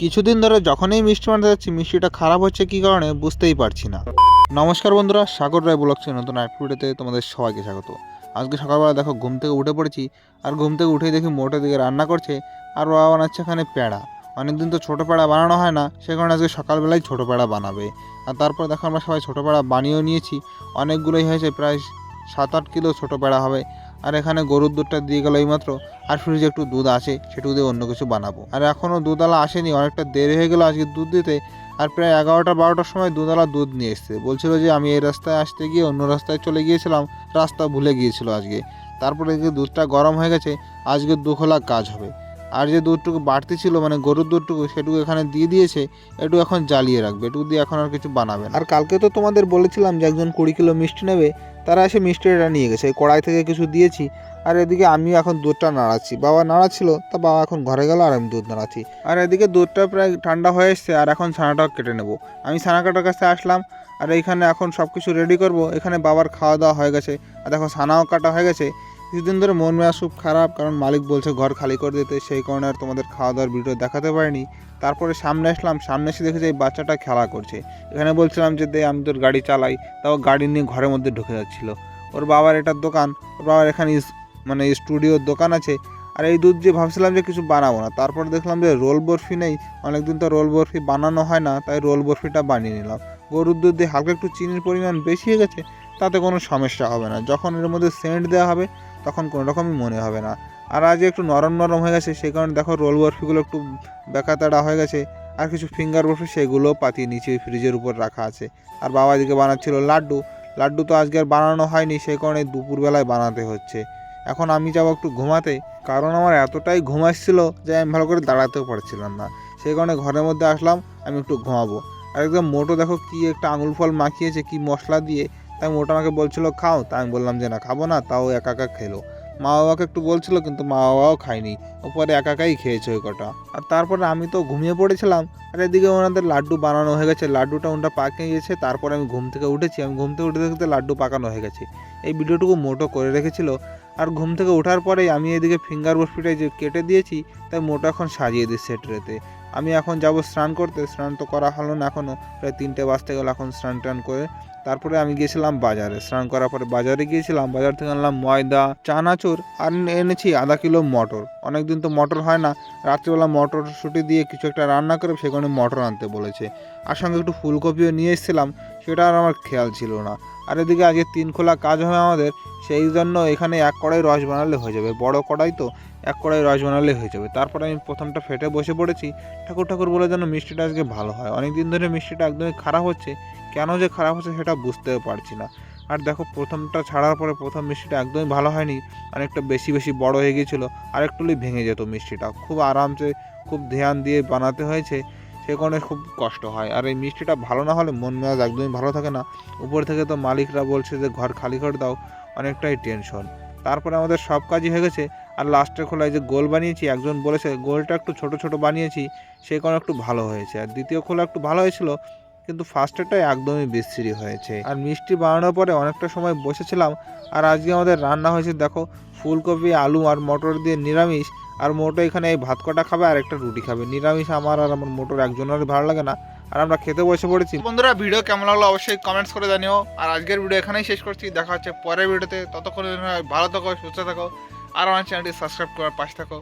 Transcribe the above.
কিছুদিন ধরে যখনই মিষ্টি বানাতে যাচ্ছি মিষ্টিটা খারাপ হচ্ছে কী কারণে বুঝতেই পারছি না। নমস্কার বন্ধুরা, সাগর রায় ব্লগসে নতুন এক ভিডিওতে তোমাদের সবাইকে স্বাগত। আজকে সকালবেলা দেখো ঘুম থেকে উঠে পড়েছি, আর ঘুম থেকে উঠেই দেখি মোটের দিকে রান্না করছে, আর বাবা বানাচ্ছে এখানে প্যাড়া। অনেকদিন তো ছোটো প্যাড়া বানানো হয় না, সে কারণে আজকে সকালবেলায় ছোটো প্যাড়া বানাবে। আর তারপর দেখো আমরা সবাই ছোটো প্যাড়া বানিয়েও নিয়েছি, অনেকগুলোই হয়েছে, প্রায় 7-8 কিলো ছোটো প্যাড়া হবে। আর এখানে গরুর দুধটা দিয়ে গেল এইমাত্র, আর ফ্রিজে একটু দুধ আছে, সেটুকু দিয়ে অন্য কিছু বানাবো। আর এখনও দুধওয়ালা আসেনি, অনেকটা দেরি হয়ে গেলো আজকে দুধ দিতে। আর প্রায় 11টা-12টার সময় দুধওয়ালা দুধ নিয়ে এসছে, বলছিল যে আমি এই রাস্তায় আসতে গিয়ে অন্য রাস্তায় চলে গিয়েছিলাম, রাস্তা ভুলে গিয়েছিল আজকে। তারপরে দেখি দুধটা গরম হয়ে গেছে, আজকে দুখোলা কাজ হবে। আর যে দুধটুকু বাড়তি ছিল মানে গরুর দুধটুকু, সেটুকু এখানে দিয়ে দিয়েছে, একটু এখন জ্বালিয়ে রাখবে, এটুকু দিয়ে এখন আর কিছু বানাবে না। আর কালকে তো তোমাদের বলেছিলাম যে একজন 20 কিলো মিষ্টি নেবে, তারা এসে মিষ্টিটা নিয়ে গেছে, কড়াই থেকে কিছু দিয়েছি। আর এদিকে আমি এখন দুধটা নাড়াচ্ছি, বাবা নাড়াচ্ছিল, তা বাবা এখন ঘরে গেল আর আমি দুধ নাড়াচ্ছি। আর এদিকে দুধটা প্রায় ঠান্ডা হয়ে এসছে, আর এখন ছানাটাও কেটে নেব। আমি ছানা কাটার কাছে আসলাম, আর এইখানে এখন সব কিছু রেডি করব। এখানে বাবার খাওয়া দাওয়া হয়ে গেছে, আর দেখো ছানাও কাটা হয়ে গেছে। কিছুদিন ধরে মন মেজাজ খুব খারাপ, কারণ মালিক বলছে ঘর খালি করে দিতে, সেই কারণে আর তোমাদের খাওয়া দাওয়ার ভিডিও দেখাতে পারিনি। তারপরে সামনে আসলাম, সামনে এসে দেখেছি এই বাচ্চাটা খেলা করছে। এখানে বলছিলাম যে দে আমি তোর গাড়ি চালাই, তাও গাড়ি নিয়ে ঘরের মধ্যে ঢুকে যাচ্ছিল। ওর বাবার এটার দোকান, ওর বাবার এখানে মানে স্টুডিওর দোকান আছে। আর এই দুধ দিয়ে ভাবছিলাম যে কিছু বানাবো না, তারপর দেখলাম যে রোল বরফি নেই, অনেকদিন তো রোল বরফি বানানো হয় না, তাই রোল বরফিটা বানিয়ে নিলাম। গরুর দুধ দিয়ে হালকা একটু চিনির পরিমাণ বেশি হয়ে গেছে, তাতে কোনো সমস্যা হবে না। যখন এর মধ্যে সেন্ট দেওয়া হবে তখন কোনো রকমই মনে হবে না। আর আজ একটু নরম নরম হয়ে গেছে, সেই কারণে দেখো রোল বরফিগুলো একটু বেকাতাড়া হয়ে গেছে। আর কিছু ফিঙ্গার বরফি সেগুলোও পাতিয়ে নিচে ওই ফ্রিজের উপর রাখা আছে। আর বাবা এদিকে বানাচ্ছিল লাড্ডু। লাড্ডু তো আজকে আর বানানো হয়নি, সেই কারণে দুপুরবেলায় বানাতে হচ্ছে। এখন আমি যাবো একটু ঘুমাতে, কারণ আমার এতটাই ঘুম আসছিল যে আমি ভালো করে দাঁড়াতেও পারছিলাম না। সেই কারণে ঘরের মধ্যে আসলাম, আমি একটু ঘুমাবো। আর একদম মোটো দেখো কি একটা আঙুল ফল মাখিয়েছে কি মশলা দিয়ে, তাই মোটা আমাকে বলছিল খাও, তাই আমি বললাম যে না খাবো না, তাও একা একা খেলো। মা বাবাকে একটু বলছিল, কিন্তু মা বাবাও খায়নি, ওপরে একা একাই খেয়েছে ওই কটা। আর তারপরে আমি তো ঘুমিয়ে পড়েছিলাম, আর এদিকে ওনাদের লাড্ডু বানানো হয়ে গেছে, লাড্ডুটা ওনারা পাকিয়ে গিয়েছে। তারপরে আমি ঘুম থেকে উঠেছি, আমি ঘুম থেকে উঠে দেখতে লাড্ডু পাকানো হয়ে গেছে। এই ভিডিওটুকু মোটো করে রেখেছিল। আর ঘুম থেকে ওঠার পরেই আমি এদিকে ফিঙ্গার বরফিটাই যে কেটে দিয়েছি, তাই মোটো এখন সাজিয়ে দিচ্ছে ট্রেতে। আমি এখন যাব স্নান করতে, স্নান তো করা হলো না এখনও, প্রায় 3টে বাজতে গেল। এখন স্নান টান করে তারপরে আমি গিয়েছিলাম বাজারে, স্নান করার পরে বাজারে গিয়েছিলাম, বাজার থেকে আনলাম ময়দা, চানাচুর, আর এনেছি আধা কিলো মটর। অনেকদিন তো মটর হয় না, রাত্রিবেলা মটরশুঁটি দিয়ে কিছু একটা রান্না করে, সেখানে মটর আনতে বলেছে। আর সঙ্গে একটু ফুলকপিও নিয়ে এসেছিলাম, সেটা আর আমার খেয়াল ছিল না। আর এদিকে আজকে 3 খোলা কাজ হবে আমাদের, সেই জন্য এখানে 1 কড়াই রস বানালে হয়ে যাবে, বড় কড়াই তো, 1 কড়াই রস বানালে হয়ে যাবে। তারপরে আমি প্রথমটা ফেটে বসে পড়েছি, ঠাকুর ঠাকুর বলে যেন মিষ্টিটা আজকে ভালো হয়। অনেকদিন ধরে মিষ্টিটা একদমই খারাপ হচ্ছে, কেন যে খারাপ হচ্ছে সেটা বুঝতেও পারছি না। আর দেখো প্রথমটা ছাড়ার পরে প্রথম মিষ্টিটা একদমই ভালো হয়নি, অনেকটা বেশি বেশি বড় হয়ে গিয়েছিলো, আর একটুই ভেঙে যেত মিষ্টিটা। খুব আরামসে খুব ধ্যান দিয়ে বানাতে হয়েছে, সে কারণে খুব কষ্ট হয়। আর এই মিষ্টিটা ভালো না হলে মন মেজাজ একদমই ভালো থাকে না। উপর থেকে তো মালিকরা বলছে যে ঘর খালি করে দাও, অনেকটাই টেনশন। তারপরে আমাদের সব কাজই হয়ে গেছে। আর লাস্টের খোলায় যে গোল বানিয়েছি, একজন বলেছে গোলটা একটু ছোট ছোট বানিয়েছি, সেই কারণে একটু ভালো হয়েছে। আর দ্বিতীয় খোলা একটু ভালো হয়েছিল, কিন্তু ফার্স্টেরটাই একদমই বিশ্রী হয়েছে। আর মিষ্টি বানানোর পরে অনেকটা সময় বসেছিলাম। আর আজকে আমাদের রান্না হয়েছে দেখো ফুলকপি, আলু আর মটর দিয়ে নিরামিষ। আর মোটো এখানে এই ভাত কটা খাবে আর একটা রুটি খাবে। নিরামিষ আমার আর আমার মোটোর একজনেরই ভালো লাগে না, আর আমরা খেতে বসে পড়েছি। বন্ধুরা ভিডিও কেমন লাগলো অবশ্যই কমেন্টস করে জানিও। আর আজকের ভিডিও এখানেই শেষ করছি, দেখা হচ্ছে পরের ভিডিওতে। ততক্ষণ ভালো থাকো, সুস্থ থাকো, আর আমার চ্যানেলটি সাবস্ক্রাইব করার পাশে থাকো।